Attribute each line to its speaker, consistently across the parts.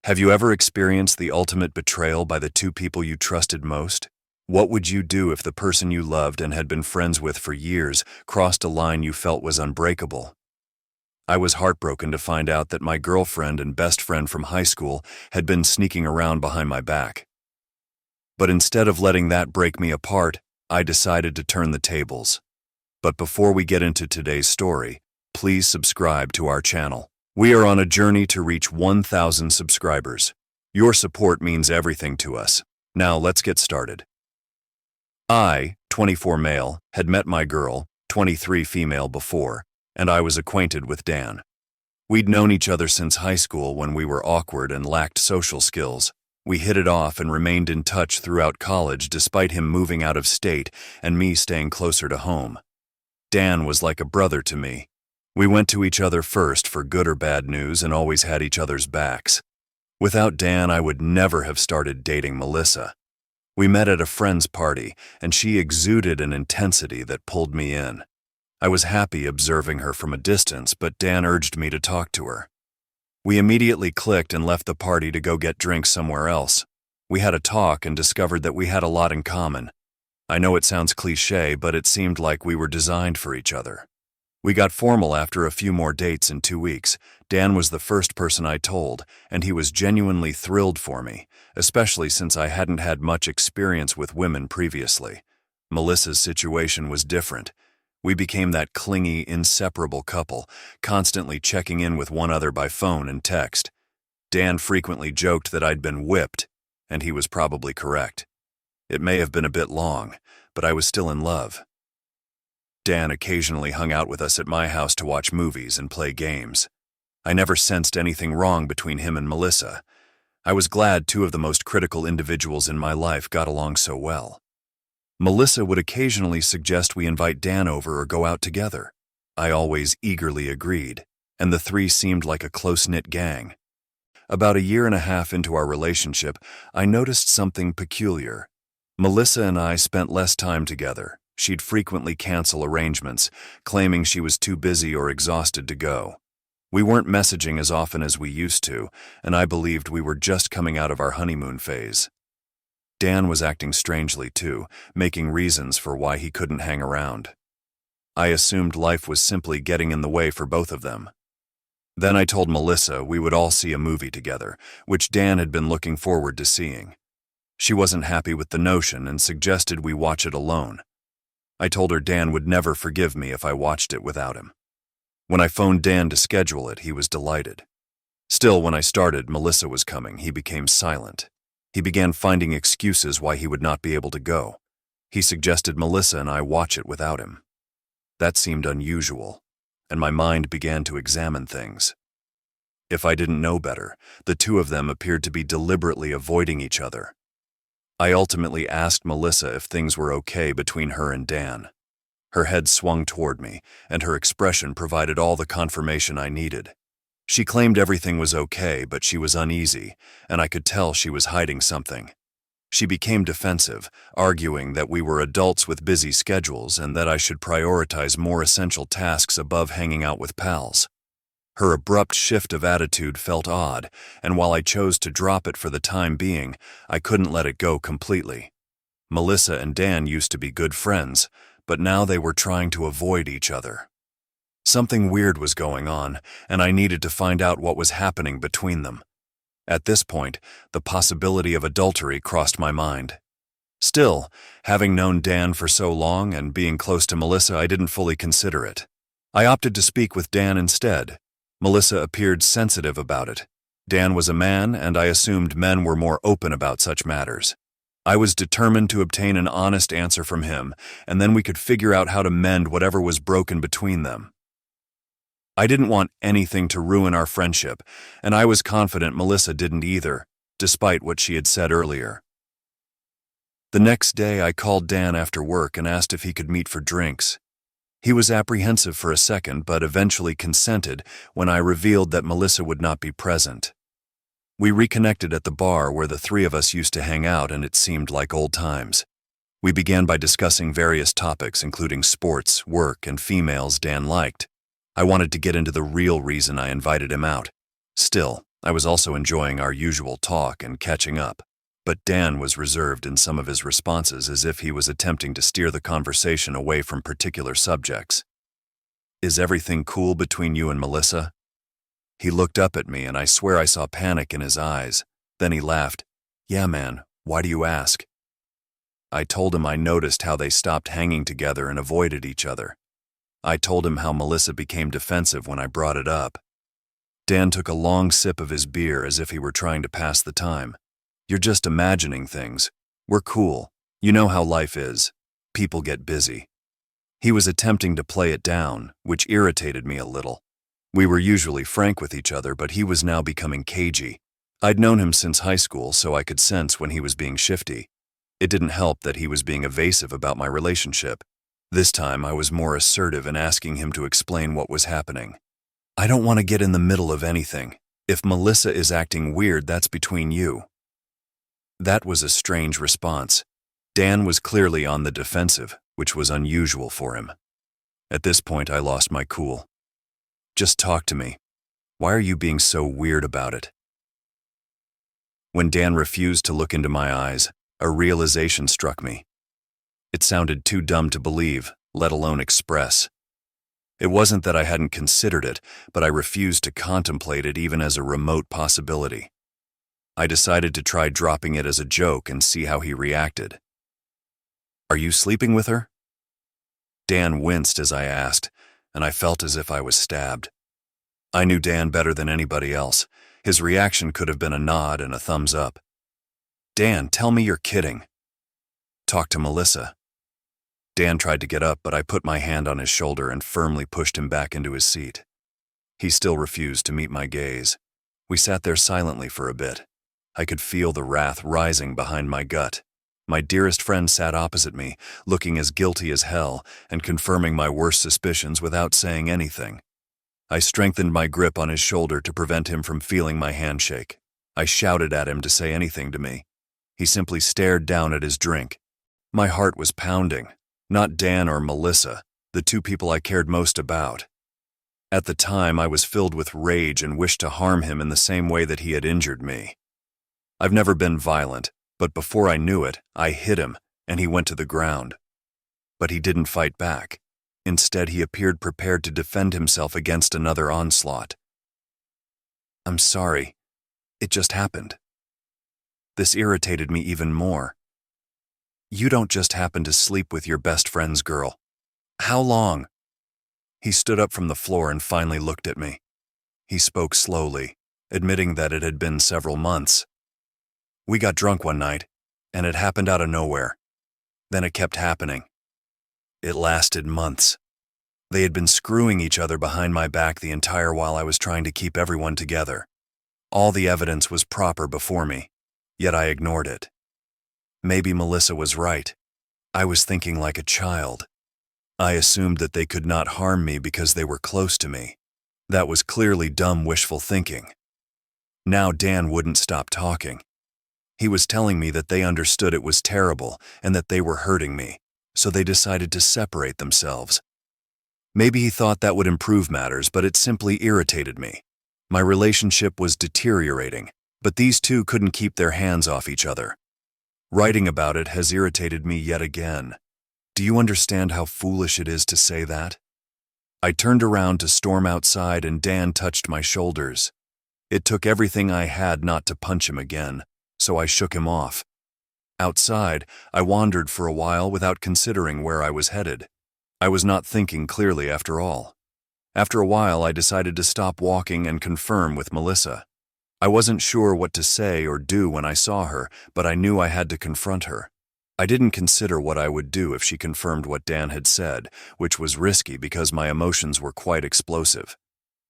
Speaker 1: Have you ever experienced the ultimate betrayal by the two people you trusted most? What would you do if the person you loved and had been friends with for years crossed a line you felt was unbreakable? I was heartbroken to find out that my girlfriend and best friend from high school had been sneaking around behind my back. But instead of letting that break me apart, I decided to turn the tables. But before we get into today's story, please subscribe to our channel. We are on a journey to reach 1,000 subscribers. Your support means everything to us. Now let's get started. I, 24 male, had met my girl, 23 female before, and I was acquainted with Dan. We'd known each other since high school when we were awkward and lacked social skills. We hit it off and remained in touch throughout college despite him moving out of state and me staying closer to home. Dan was like a brother to me. We went to each other first for good or bad news and always had each other's backs. Without Dan, I would never have started dating Melissa. We met at a friend's party, and she exuded an intensity that pulled me in. I was happy observing her from a distance, but Dan urged me to talk to her. We immediately clicked and left the party to go get drinks somewhere else. We had a talk and discovered that we had a lot in common. I know it sounds cliché, but it seemed like we were designed for each other. We got formal after a few more dates in 2 weeks. Dan was the first person I told, and he was genuinely thrilled for me, especially since I hadn't had much experience with women previously. Melissa's situation was different. We became that clingy, inseparable couple, constantly checking in with one another by phone and text. Dan frequently joked that I'd been whipped, and he was probably correct. It may have been a bit long, but I was still in love. Dan occasionally hung out with us at my house to watch movies and play games. I never sensed anything wrong between him and Melissa. I was glad two of the most critical individuals in my life got along so well. Melissa would occasionally suggest we invite Dan over or go out together. I always eagerly agreed, and the three seemed like a close-knit gang. About a year and a half into our relationship, I noticed something peculiar. Melissa and I spent less time together. She'd frequently cancel arrangements, claiming she was too busy or exhausted to go. We weren't messaging as often as we used to, and I believed we were just coming out of our honeymoon phase. Dan was acting strangely too, making reasons for why he couldn't hang around. I assumed life was simply getting in the way for both of them. Then I told Melissa we would all see a movie together, which Dan had been looking forward to seeing. She wasn't happy with the notion and suggested we watch it alone. I told her Dan would never forgive me if I watched it without him. When I phoned Dan to schedule it, he was delighted. Still, when I started, Melissa was coming, he became silent. He began finding excuses why he would not be able to go. He suggested Melissa and I watch it without him. That seemed unusual, and my mind began to examine things. If I didn't know better, the two of them appeared to be deliberately avoiding each other. I ultimately asked Melissa if things were okay between her and Dan. Her head swung toward me, and her expression provided all the confirmation I needed. She claimed everything was okay, but she was uneasy, and I could tell she was hiding something. She became defensive, arguing that we were adults with busy schedules and that I should prioritize more essential tasks above hanging out with pals. Her abrupt shift of attitude felt odd, and while I chose to drop it for the time being, I couldn't let it go completely. Melissa and Dan used to be good friends, but now they were trying to avoid each other. Something weird was going on, and I needed to find out what was happening between them. At this point, the possibility of adultery crossed my mind. Still, having known Dan for so long and being close to Melissa, I didn't fully consider it. I opted to speak with Dan instead. Melissa appeared sensitive about it. Dan was a man, and I assumed men were more open about such matters. I was determined to obtain an honest answer from him, and then we could figure out how to mend whatever was broken between them. I didn't want anything to ruin our friendship, and I was confident Melissa didn't either, despite what she had said earlier. The next day, I called Dan after work and asked if he could meet for drinks. He was apprehensive for a second, but eventually consented when I revealed that Melissa would not be present. We reconnected at the bar where the three of us used to hang out, and it seemed like old times. We began by discussing various topics, including sports, work, and females Dan liked. I wanted to get into the real reason I invited him out. Still, I was also enjoying our usual talk and catching up, but Dan was reserved in some of his responses as if he was attempting to steer the conversation away from particular subjects. "Is everything cool between you and Melissa?" He looked up at me and I swear I saw panic in his eyes. Then he laughed. "Yeah, man, why do you ask?" I told him I noticed how they stopped hanging together and avoided each other. I told him how Melissa became defensive when I brought it up. Dan took a long sip of his beer as if he were trying to pass the time. "You're just imagining things. We're cool. You know how life is. People get busy." He was attempting to play it down, which irritated me a little. We were usually frank with each other, but he was now becoming cagey. I'd known him since high school, so I could sense when he was being shifty. It didn't help that he was being evasive about my relationship. This time I was more assertive in asking him to explain what was happening. "I don't want to get in the middle of anything. If Melissa is acting weird, that's between you." That was a strange response. Dan was clearly on the defensive, which was unusual for him. At this point, I lost my cool. "Just talk to me. Why are you being so weird about it?" When Dan refused to look into my eyes, a realization struck me. It sounded too dumb to believe, let alone express. It wasn't that I hadn't considered it, but I refused to contemplate it even as a remote possibility. I decided to try dropping it as a joke and see how he reacted. "Are you sleeping with her?" Dan winced as I asked, and I felt as if I was stabbed. I knew Dan better than anybody else. His reaction could have been a nod and a thumbs up. "Dan, tell me you're kidding." "Talk to Melissa." Dan tried to get up, but I put my hand on his shoulder and firmly pushed him back into his seat. He still refused to meet my gaze. We sat there silently for a bit. I could feel the wrath rising behind my gut. My dearest friend sat opposite me, looking as guilty as hell and confirming my worst suspicions without saying anything. I strengthened my grip on his shoulder to prevent him from feeling my handshake. I shouted at him to say anything to me. He simply stared down at his drink. My heart was pounding. Not Dan or Melissa, the two people I cared most about. At the time, I was filled with rage and wished to harm him in the same way that he had injured me. I've never been violent, but before I knew it, I hit him, and he went to the ground. But he didn't fight back. Instead, he appeared prepared to defend himself against another onslaught. "I'm sorry. It just happened." This irritated me even more. "You don't just happen to sleep with your best friend's girl. How long?" He stood up from the floor and finally looked at me. He spoke slowly, admitting that it had been several months. "We got drunk one night, and it happened out of nowhere. Then it kept happening. It lasted months. They had been screwing each other behind my back the entire while I was trying to keep everyone together. All the evidence was proper before me, yet I ignored it. Maybe Melissa was right. I was thinking like a child. I assumed that they could not harm me because they were close to me. That was clearly dumb, wishful thinking. Now Dan wouldn't stop talking. He was telling me that they understood it was terrible and that they were hurting me, so they decided to separate themselves. Maybe he thought that would improve matters, but it simply irritated me. My relationship was deteriorating, but these two couldn't keep their hands off each other. Writing about it has irritated me yet again. Do you understand how foolish it is to say that? I turned around to storm outside and Dan touched my shoulders. It took everything I had not to punch him again, so I shook him off. Outside, I wandered for a while without considering where I was headed. I was not thinking clearly after all. After a while, I decided to stop walking and confirm with Melissa. I wasn't sure what to say or do when I saw her, but I knew I had to confront her. I didn't consider what I would do if she confirmed what Dan had said, which was risky because my emotions were quite explosive.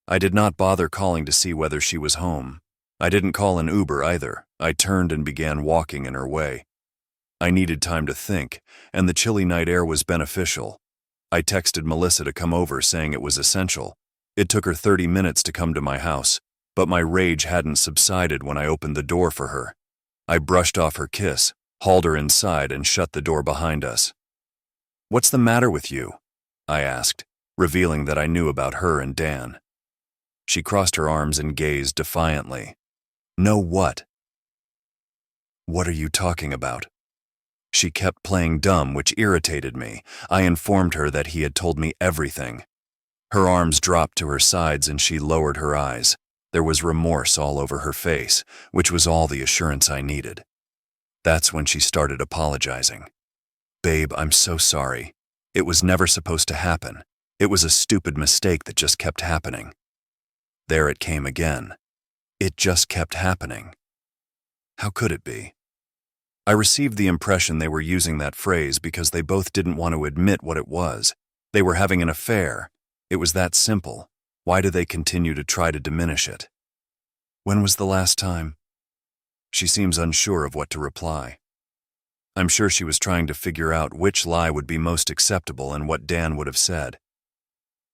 Speaker 1: I did not bother calling to see whether she was home. I didn't call an Uber either. I turned and began walking in her way. I needed time to think, and the chilly night air was beneficial. I texted Melissa to come over, saying it was essential. It took her 30 minutes to come to my house, but my rage hadn't subsided when I opened the door for her. I brushed off her kiss, hauled her inside, and shut the door behind us. "What's the matter with you?" I asked, revealing that I knew about her and Dan. She crossed her arms and gazed defiantly. No what? What are you talking about? She kept playing dumb, which irritated me. I informed her that he had told me everything. Her arms dropped to her sides and she lowered her eyes. There was remorse all over her face, which was all the assurance I needed. That's when she started apologizing. Babe, I'm so sorry. It was never supposed to happen. It was a stupid mistake that just kept happening. There it came again. It just kept happening. How could it be? I received the impression they were using that phrase because they both didn't want to admit what it was. They were having an affair. It was that simple. Why do they continue to try to diminish it? When was the last time? She seems unsure of what to reply. I'm sure she was trying to figure out which lie would be most acceptable and what Dan would have said.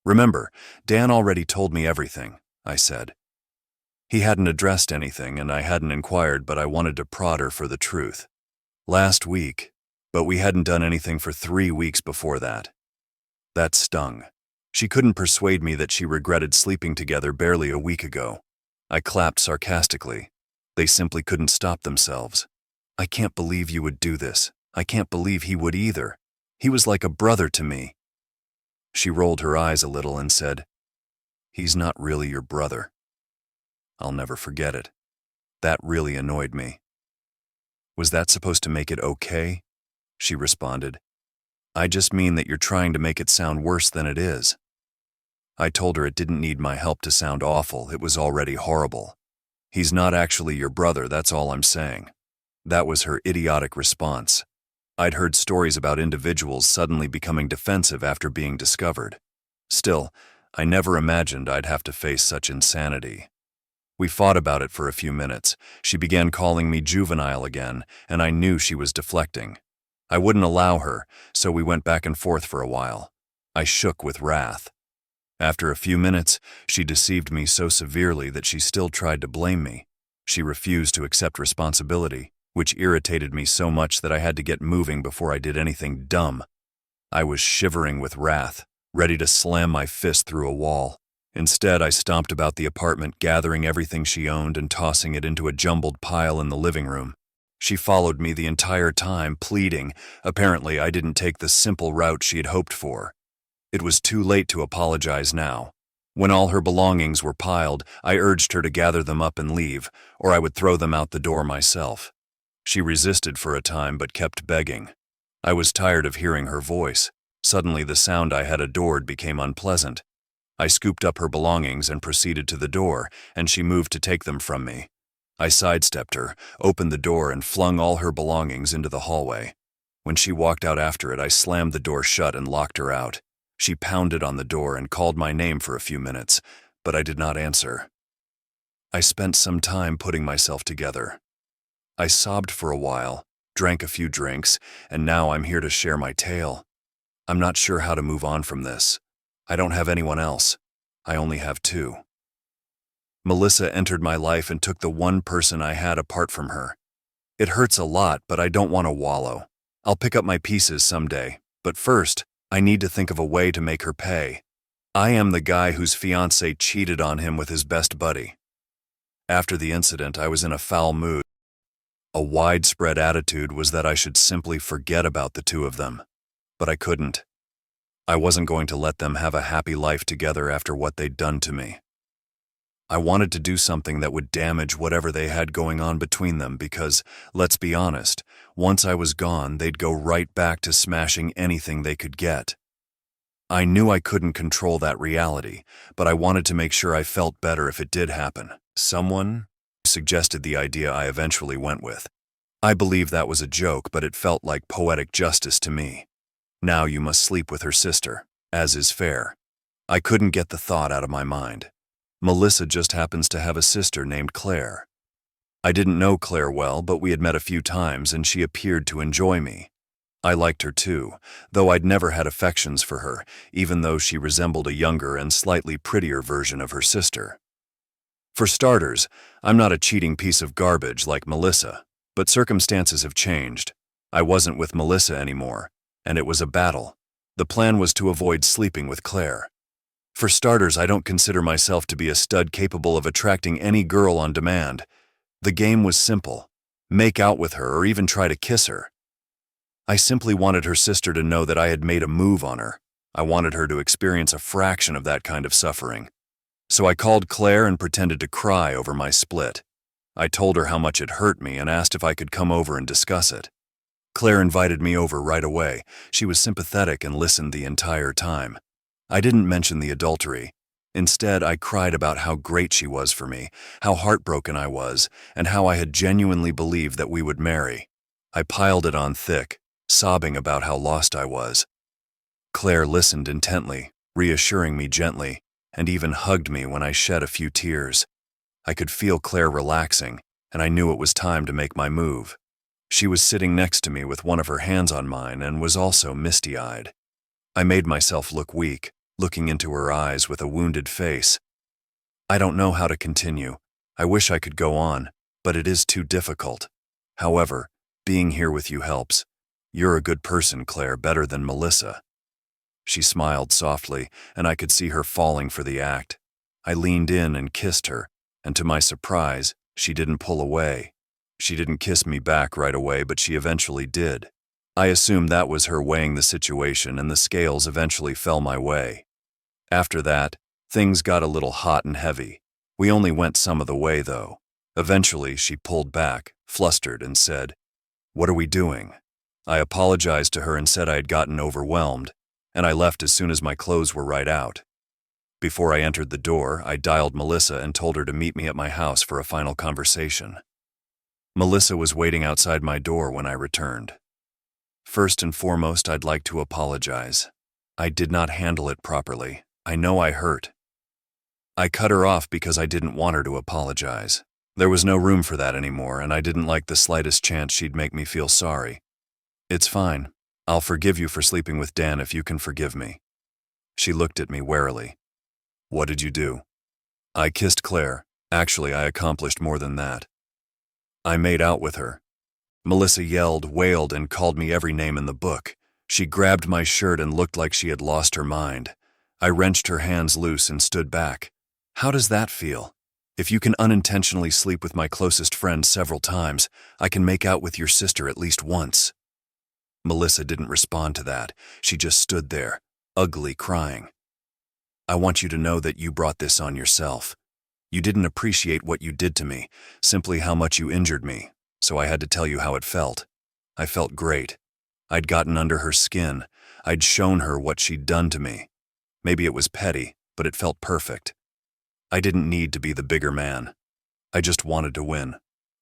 Speaker 1: Remember, Dan already told me everything, I said. He hadn't addressed anything and I hadn't inquired, but I wanted to prod her for the truth. Last week, but we hadn't done anything for 3 weeks before that. That stung. She couldn't persuade me that she regretted sleeping together barely a week ago. I clapped sarcastically. They simply couldn't stop themselves. I can't believe you would do this. I can't believe he would either. He was like a brother to me. She rolled her eyes a little and said, "He's not really your brother." I'll never forget it. That really annoyed me. Was that supposed to make it okay? She responded. I just mean that you're trying to make it sound worse than it is. I told her it didn't need my help to sound awful. It was already horrible. He's not actually your brother, that's all I'm saying. That was her idiotic response. I'd heard stories about individuals suddenly becoming defensive after being discovered. Still, I never imagined I'd have to face such insanity. We fought about it for a few minutes. She began calling me juvenile again, and I knew she was deflecting. I wouldn't allow her, so we went back and forth for a while. I shook with wrath. After a few minutes, she deceived me so severely that she still tried to blame me. She refused to accept responsibility, which irritated me so much that I had to get moving before I did anything dumb. I was shivering with wrath, ready to slam my fist through a wall. Instead, I stomped about the apartment, gathering everything she owned and tossing it into a jumbled pile in the living room. She followed me the entire time, pleading. Apparently, I didn't take the simple route she had hoped for. It was too late to apologize now. When all her belongings were piled, I urged her to gather them up and leave, or I would throw them out the door myself. She resisted for a time but kept begging. I was tired of hearing her voice. Suddenly, the sound I had adored became unpleasant. I scooped up her belongings and proceeded to the door, and she moved to take them from me. I sidestepped her, opened the door, and flung all her belongings into the hallway. When she walked out after it, I slammed the door shut and locked her out. She pounded on the door and called my name for a few minutes, but I did not answer. I spent some time putting myself together. I sobbed for a while, drank a few drinks, and now I'm here to share my tale. I'm not sure how to move on from this. I don't have anyone else. I only have two. Melissa entered my life and took the one person I had apart from her. It hurts a lot, but I don't want to wallow. I'll pick up my pieces someday, but first, I need to think of a way to make her pay. I am the guy whose fiancée cheated on him with his best buddy. After the incident, I was in a foul mood. A widespread attitude was that I should simply forget about the two of them. But I couldn't. I wasn't going to let them have a happy life together after what they'd done to me. I wanted to do something that would damage whatever they had going on between them because, let's be honest, once I was gone, they'd go right back to smashing anything they could get. I knew I couldn't control that reality, but I wanted to make sure I felt better if it did happen. Someone suggested the idea I eventually went with. I believe that was a joke, but it felt like poetic justice to me. Now you must sleep with her sister, as is fair. I couldn't get the thought out of my mind. Melissa just happens to have a sister named Claire. I didn't know Claire well, but we had met a few times and she appeared to enjoy me. I liked her too, though I'd never had affections for her, even though she resembled a younger and slightly prettier version of her sister. For starters, I'm not a cheating piece of garbage like Melissa, but circumstances have changed. I wasn't with Melissa anymore, and it was a battle. The plan was to avoid sleeping with Claire. For starters, I don't consider myself to be a stud capable of attracting any girl on demand. The game was simple: make out with her or even try to kiss her. I simply wanted her sister to know that I had made a move on her. I wanted her to experience a fraction of that kind of suffering. So I called Claire and pretended to cry over my split. I told her how much it hurt me and asked if I could come over and discuss it. Claire invited me over right away. She was sympathetic and listened the entire time. I didn't mention the adultery. Instead, I cried about how great she was for me, how heartbroken I was, and how I had genuinely believed that we would marry. I piled it on thick, sobbing about how lost I was. Claire listened intently, reassuring me gently, and even hugged me when I shed a few tears. I could feel Claire relaxing, and I knew it was time to make my move. She was sitting next to me with one of her hands on mine and was also misty-eyed. I made myself look weak, looking into her eyes with a wounded face. I don't know how to continue. I wish I could go on, but it is too difficult. However, being here with you helps. You're a good person, Claire, better than Melissa. She smiled softly, and I could see her falling for the act. I leaned in and kissed her, and to my surprise, she didn't pull away. She didn't kiss me back right away, but she eventually did. I assumed that was her weighing the situation, and the scales eventually fell my way. After that, things got a little hot and heavy. We only went some of the way, though. Eventually, she pulled back, flustered, and said, "What are we doing?" I apologized to her and said I had gotten overwhelmed, and I left as soon as my clothes were right out. Before I entered the door, I dialed Melissa and told her to meet me at my house for a final conversation. Melissa was waiting outside my door when I returned. First and foremost, I'd like to apologize. I did not handle it properly. I know I hurt. I cut her off because I didn't want her to apologize. There was no room for that anymore, and I didn't like the slightest chance she'd make me feel sorry. It's fine. I'll forgive you for sleeping with Dan if you can forgive me. She looked at me warily. What did you do? I kissed Claire. Actually, I accomplished more than that. I made out with her. Melissa yelled, wailed, and called me every name in the book. She grabbed my shirt and looked like she had lost her mind. I wrenched her hands loose and stood back. How does that feel? If you can unintentionally sleep with my closest friend several times, I can make out with your sister at least once. Melissa didn't respond to that. She just stood there, ugly, crying. I want you to know that you brought this on yourself. You didn't appreciate what you did to me, simply how much you injured me, so I had to tell you how it felt. I felt great. I'd gotten under her skin. I'd shown her what she'd done to me. Maybe it was petty, but it felt perfect. I didn't need to be the bigger man. I just wanted to win,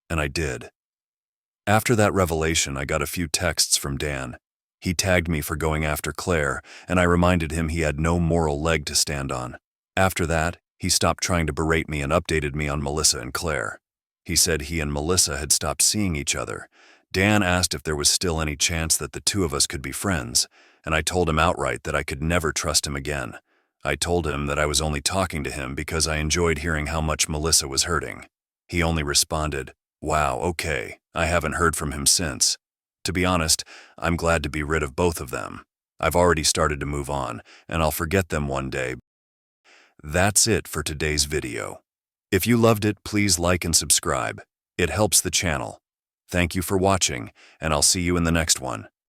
Speaker 1: and I did. After that revelation, I got a few texts from Dan. He tagged me for going after Claire, and I reminded him he had no moral leg to stand on. After that, he stopped trying to berate me and updated me on Melissa and Claire. He said he and Melissa had stopped seeing each other. Dan asked if there was still any chance that the two of us could be friends, and I told him outright that I could never trust him again. I told him that I was only talking to him because I enjoyed hearing how much Melissa was hurting. He only responded, "Wow, okay, I haven't heard from him since." To be honest, I'm glad to be rid of both of them. I've already started to move on, and I'll forget them one day. That's it for today's video. If you loved it, please like and subscribe. It helps the channel. Thank you for watching, and I'll see you in the next one.